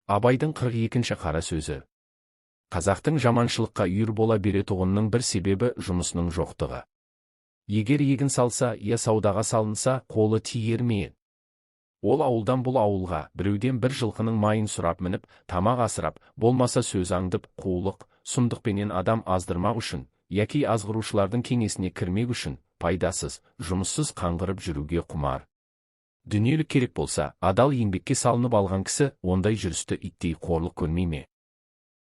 Абайдың 42-ші қара сөзі. Қазақтың жаманшылыққа үйір бола беретұғынның бір себебі жұмысының жоқтығы. Егер егін салса, я саудаға салынса, қолы тиер ме? Ол ауылдан бұл ауылға, біреуден бір жылқының майын сұрап мініп, тамақ асырап, болмаса сөз аңдып, қулық, сұмдықпенен адам аздырмақ үшін, яки азғырушылардың кеңесіне кірмек үшін, пайдасыз, жұмыссыз қаңғырып жүруге құмар. Дүниелік керек болса, адал еңбекке салынып алған кісі, ондай жүрісті иттей қорлық көрмей ме?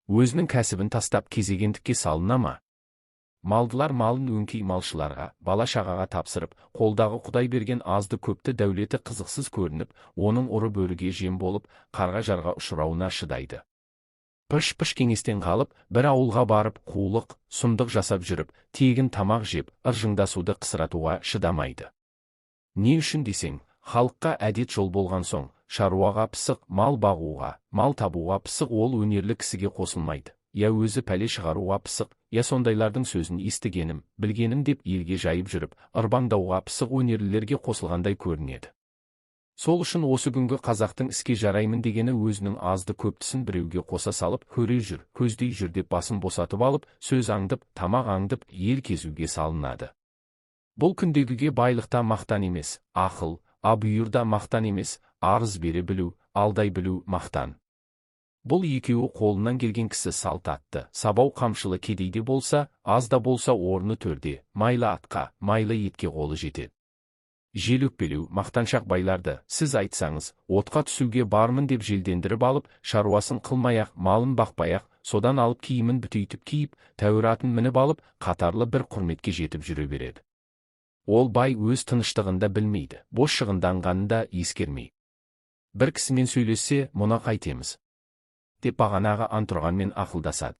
Өзінің кәсібін тастап кезегендікке салына ма? Малдылар малын өңкей малшыларға, бала-шағаға тапсырып, қолдағы Құдай берген азды көпті дәулеті қызықсыз көрініп, оның ұры бөріге жем болып, қарға-жарға ұшырауына шыдайды. Пыш-пыш кеңестен қалып, бір ауылға барып, қулық, сұмдық жасап жүріп, тегін тамақ жеп, ыржыңдасуды қысыратуға шыдамайды. Не үшін десең, халыққа әдет жол болған соң, шаруаға пысық, мал бағуға, мал табуға пысық ол өнерлі кісіге қосылмайды. Я өзі пәле шығаруға пысық, я сондайлардың сөзін естігенім, білгенім деп елге жайып жүріп, ырбаңдауға пысық өнерлілерге қосылғандай көрінеді. Сол үшін осы күнгі қазақтың іске жараймын дегені өзінің азды көптісін біреуге қоса салып, көре жүр, көздей жүр деп басын босатып алып, сөз аңдып, тамақ аңдып, ел кезуге салынады. Бұл күндегіге байлықта мақтан емес, ақыл, абүйірда мақтан емес, арыз бере білу, алдай білу мақтан. Бұл екеуі қолынан келген кісі салт атты, сабау қамшылы кедейде болса, аз да болса орны төрде, майлы атқа, майлы етке қолы жетеді. Жел өкпелеу, мақтаншақ байларды, сіз айтсаңыз, отқа түсуге бармын деп желдендіріп алып, шаруасын қылмаяқ, малын бақпаяқ, содан алып киімін бүтейтіп киіп, тәуір атын мініп алып, қатарлы бір құрметке жетіп жүре береді. Ол бай өз тыныштығында білмейді, бос шығынданғанында ескермей. Бір кісімен сөйлессе, мұны қайтеміз деп бағанағы антұрғанмен ақылдасады.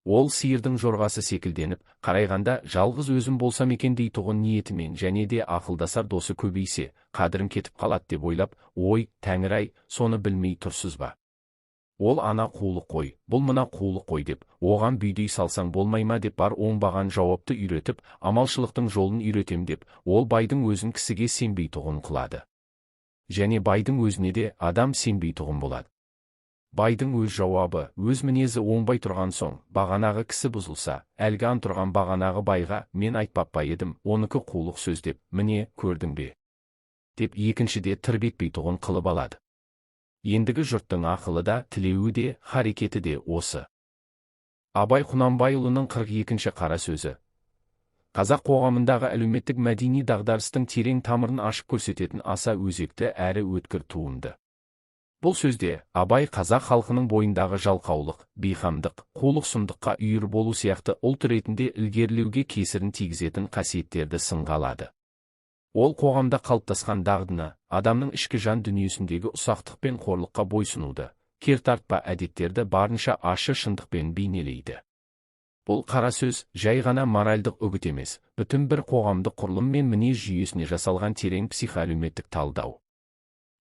Ол сиырдың жорғасы секілденіп, қарайғанда жалғыз өзім болсам екен дейтұғын ниетімен және де ақылдасар досы көбейсе, қадірім кетіп қалады деп ойлап, ой, Тәңір-ай, соны білмей тұрсыз ба? Ол ана қулық қой, бұл мына қулық қой деп, оған бүйдей салсаң болмай ма деп бар оңбаған жауапты үйретіп, амалшылықтың жолын үйретем деп, ол байдың өзін кісіге сенбейтұғын қылады. Және байдың өзіне де адам сенбейтұғын болады. Байдың өз жауабы, өз мінезі оңбай тұрған соң, бағанағы кісі бұзылса, әлгі антұрған бағанағы байға, мен айтпап па едім, оныкі қулық сөз деп, міне, көрдің бе? Деп екіншіде тырбетпейтұғын қылып алады. Ендігі жұрттың ақылы да, тілеуі де, харекеті де осы. Абай Құнанбайұлының 42-ші қара сөзі. Қазақ қоғамындағы әлеуметтік мәдени дағдарыстың терең тамырын ашып көрсететін аса өзекті әрі өткір туынды. Бұл сөзде, Абай қазақ халқының бойындағы жалқаулық, бейқамдық, қулық-сұмдыққа үйір болу сияқты ұлт ретінде ілгерілеуге кесірін тигізетін қасиеттерді сынға алады. Ол қоғамда қалыптасқан дағдыны, адамның ішкі жан дүниесіндегі ұсақтық пен қорлыққа бойсынуды, кертартпа әдеттерді барынша ащы шындықпен бейнелейді. Бұл қара сөз жай ғана моральдық үгіт емес, бүтін бір қоғамдық құрылым мен мінез жүйесіне жасалған терең психоәлеуметтік талдау.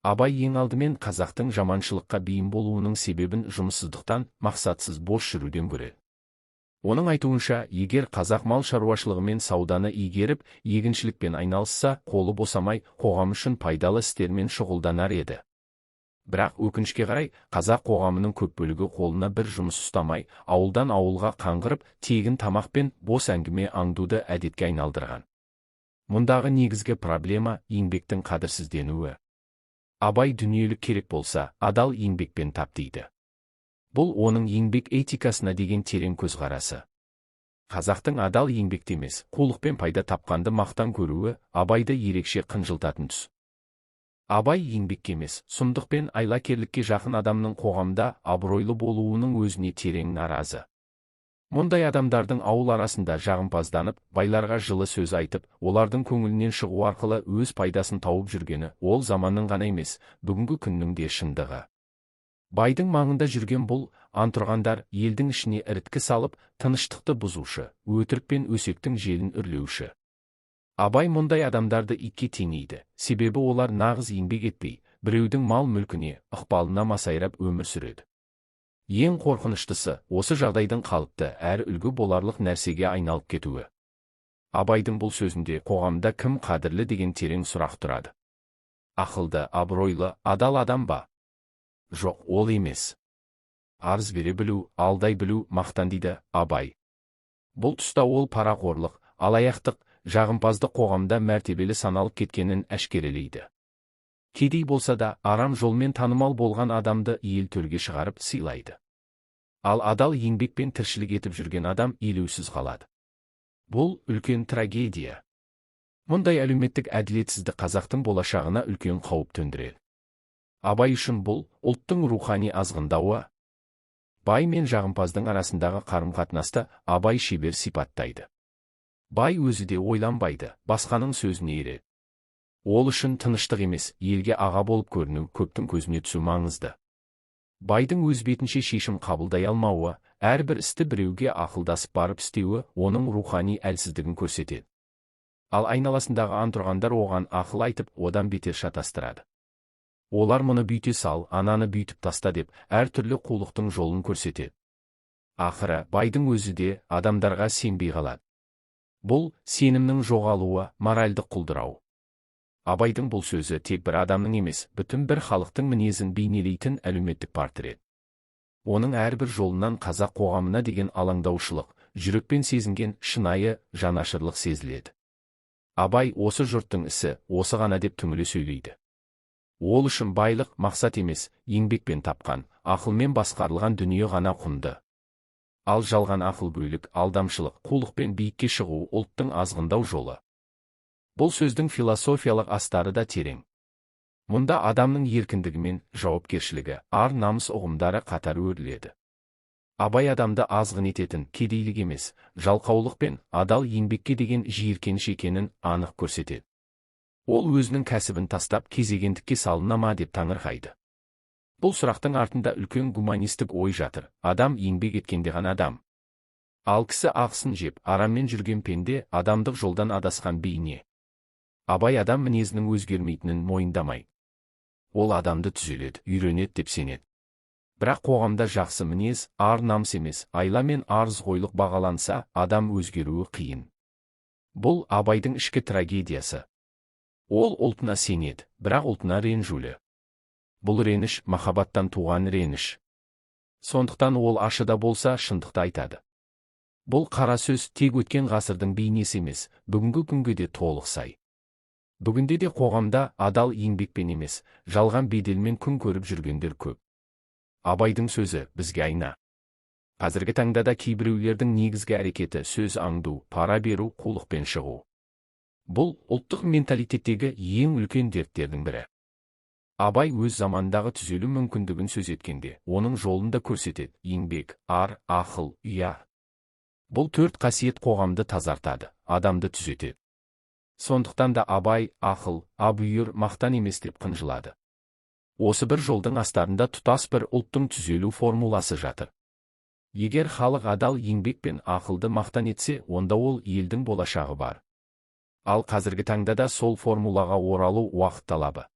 Абай ең алдымен қазақтың жаманшылыққа бейім болуының себебін жұмыссыздықтан, мақсатсыз бос жүруден көреді. Оның айтуынша, егер қазақ мал шаруашылығымен сауданы игеріп, егіншілікпен айналысса, қолы босамай, қоғам үшін пайдалы істермен шұғылданар еді. Бірақ өкінішке қарай, қазақ қоғамының көп бөлігі қолына бір жұмыс ұстамай, ауылдан ауылға қаңғырып, тегін тамақ пен бос әңгіме аңдуды әдетке айналдырған. Мұндағы негізгі проблема еңбектің қадірсізденуі. Абай дүниелік керек болса, адал еңбекпен тап дейді. Бұл оның еңбек этикасына деген терең көзқарасы. Қазақтың адал еңбекте емес, қулықпен пайда тапқанды мақтан көруі Абайды ерекше қынжылтатын тұс. Абай еңбекке емес, сұмдық пен айлакерлікке жақын адамның қоғамда абыройлы болуының өзіне терең наразы. Мұндай адамдардың ауыл арасында жағымпазданып, байларға жылы сөз айтып, олардың көңілінен шығу арқылы өз пайдасын тауып жүргені, ол заманның ғана емес, бүгінгі күннің де шындығы. Байдың маңында жүрген бұл антұрғандар елдің ішіне іріткі салып, тыныштықты бұзушы, өтірік пен өсектің желін үрлеуші. Абай мұндай адамдарды итке теңейді, себебі олар нағыз еңбек етпей, біреудің мал-мүлкіне, ықпалына масайрап өмір сүреді. Ең қорқыныштысы, осы жағдайдың қалыпты әрі үлгі боларлық нәрсеге айналып кетуі. Абайдың бұл сөзінде қоғамда кім қадірлі деген терең сұрақ тұрады. Ақылды, абыройлы, адал адам ба? Жоқ, ол емес. Арыз бере білу, алдай білу мақтан дейді Абай. Бұл тұста ол парақорлық, алаяқтық, жағымпаздық қоғамда мәртебелі саналып кеткенін әшкерелейді. Кедей болса да арам жолмен танымал болған адамды ел төрге шығарып сыйлайды. Ал адал еңбекпен тіршілік етіп жүрген адам елеусіз қалады. Бұл үлкен трагедия. Мұндай әлеуметтік әділетсіздік қазақтың болашағына үлкен қауіп төндіреді. Абай үшін бұл ұлттың рухани азғындауы. Бай мен жағымпаздың арасындағы қарым-қатынасты Абай шебер сипаттайды. Бай өзі де ойланбайды, басқаның сөзіне ереді. Ол үшін тыныштық емес, елге аға болып көріну, көптің көзіне түсу маңызды. Байдың өз бетінше шешім қабылдай алмауы, әрбір істі біреуге ақылдасып барып істеуі оның рухани әлсіздігін көрсетеді. Ал айналасындағы антұрғандар оған ақыл айтып, одан бетер шатастырады. Олар мұны бүйте сал, ананы бүйтіп таста деп, әртүрлі қулықтың жолын көрсетеді. Ақыры, байдың өзі де адамдарға сенбей қалады. Бұл сенімнің жоғалуы, моральдық құлдырау. Абайдың бұл сөзі тек бір адамның емес, бүтін бір халықтың мінезін бейнелейтін әлеуметтік портрет. Оның әрбір жолынан қазақ қоғамына деген алаңдаушылық, жүрекпен сезінген шынайы жанашырлық сезіледі. Абай осы жұрттың ісі, осы ғана деп түңіле сөйлейді. Ол үшін байлық мақсат емес, еңбекпен тапқан, ақылмен басқарылған дүние ғана құнды. Ал жалған ақыл бөлік, алдамшылық, қулықпен биікке шығу ұлттың азғындау жолы. Бұл сөздің философиялық астары да терең. Мұнда адамның еркіндігі мен жауапкершілігі, ар-намыс ұғымдары қатар өріледі. Абай адамды азғын ететін кедейлік емес, жалқаулық пен адал еңбекке деген жиіркеніш екенін анық көрсетеді. Ол өзінің кәсібін тастап кезегендікке салына ма деп таңырқайды. Бұл сұрақтың артында үлкен гуманистік ой жатыр. Адам еңбек еткенде ғана адам. Ал кісі ақысын жеп, араммен жүрген пенде, адамдық жолдан адасқан бейне. Абай адам мінезінің өзгермейтінін мойындамай. Ол адамды түзеледі, үйренеді деп сенеді. Бірақ қоғамда жақсы мінез, ар-намыс емес, айла мен арыз-ғойлық бағаланса, адам өзгеруі қиын. Бұл Абайдың ішкі трагедиясы. Ол ұлтына сенеді, бірақ ұлтына ренжулі. Бұл реніш махаббаттан туған реніш. Сондықтан ол ашыда болса шындықты айтады. Бұл қара сөз тек өткен ғасырдың бейнесі емес, бүгінгі күнге де толық сай. Бүгінде де қоғамда адал еңбекпен емес, жалған беделмен күн көріп жүргендер көп. Абайдың сөзі бізге айна. Қазіргі таңда да кейбіреулердің негізгі әрекеті сөз аңду, пара беру, қулықпен шығу. Бұл ұлттық менталитеттегі ең үлкен дерттердің бірі. Абай өз замандағы түзелу мүмкіндігін сөз еткенде, оның жолында көрсетеді: еңбек, ар, ақыл, ұя. Бұл төрт қасиет қоғамды тазартады, адамды түзетеді. Сондықтан да Абай ақыл, абүйір, мақтан емес деп қынжылады. Осы бір жолдың астарында тұтас бір ұлттың түзелу формуласы жатыр. Егер халық адал еңбек пен ақылды мақтан етсе, онда ол елдің болашағы бар. Ал қазіргі таңда да сол формулаға оралу уақыт талабы.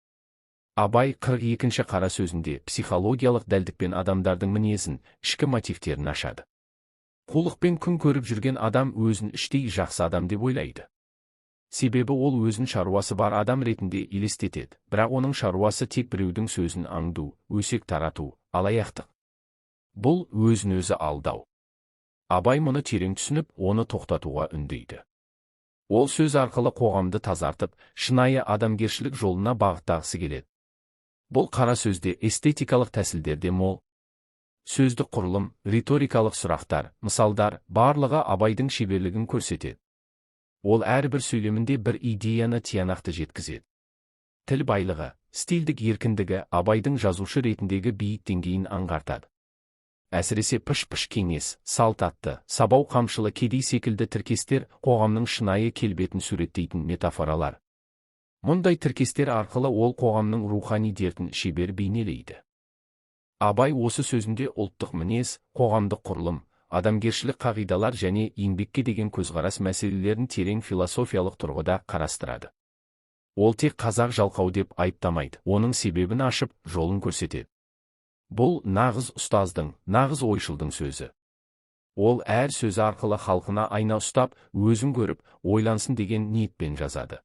Абай 42-ші қара сөзінде психологиялық дәлдікпен адамдардың мінезін, ішкі мотивтерін ашады. Қулықпен күн көріп жүрген адам өзін іштей жақсы адам деп ойлайды. Себебі ол өзін шаруасы бар адам ретінде елестетеді, бірақ оның шаруасы тек біреудің сөзін аңду, өсек тарату, алаяқтық. Бұл өзін-өзі алдау. Абай мұны терең түсініп, оны тоқтатуға үндейді. Ол сөз арқылы қоғамды тазартып, шынайы адамгершілік жолына бағыттағысы келеді. Бұл қара сөзде эстетикалық тәсілдерде мол. Сөздік құрылым, риторикалық сұрақтар, мысалдар, барлығы Абайдың шеберлігін көрсетеді. Ол әрбір сөйлемінде бір идеяны тиянақты жеткізеді. Тіл байлығы, стильдік еркіндігі Абайдың жазушы ретіндегі биік деңгейін аңғартады. Әсіресе пыш-пыш кеңес, салт атты, сабау қамшылы кедей секілді тіркестер қоғамның шынайы келбетін суреттейтін метафоралар. Мұндай тіркестер арқылы ол қоғамның рухани дертін шебер бейнелейді. Абай осы сөзінде ұлттық мінез, қоғамдық құрылым, адамгершілік қағидалар және еңбекке деген көзқарас мәселелерін терең философиялық тұрғыда қарастырады. Ол тек қазақ жалқау деп айыптамайды, оның себебін ашып, жолын көрсетеді. Бұл нағыз ұстаздың, нағыз ойшылдың сөзі. Ол әр сөзі арқылы халқына айна ұстап, өзін көріп, ойлансын деген ниетпен жазады.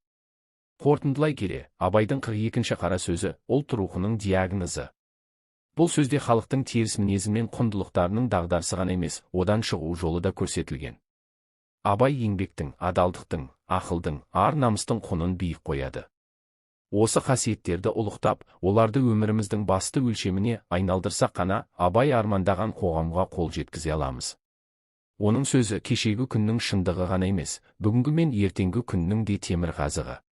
Қорытындылай келе, Абайдың 42-ші қара сөзі ұлт рухының диагнозы. Бұл сөзде халықтың теріс мінезі мен құндылықтарының дағдарысы ғана емес, одан шығу жолы да көрсетілген. Абай еңбектің, адалдықтың, ақылдың, ар-намыстың құнын биік қояды. Осы қасиеттерді ұлықтап, оларды өміріміздің басты өлшеміне айналдырсақ қана Абай армандаған қоғамға қол жеткізе аламыз. Оның сөзі кешегі күннің шындығы ғана емес, бүгінгі мен ертеңгі күннің де темірқазығы.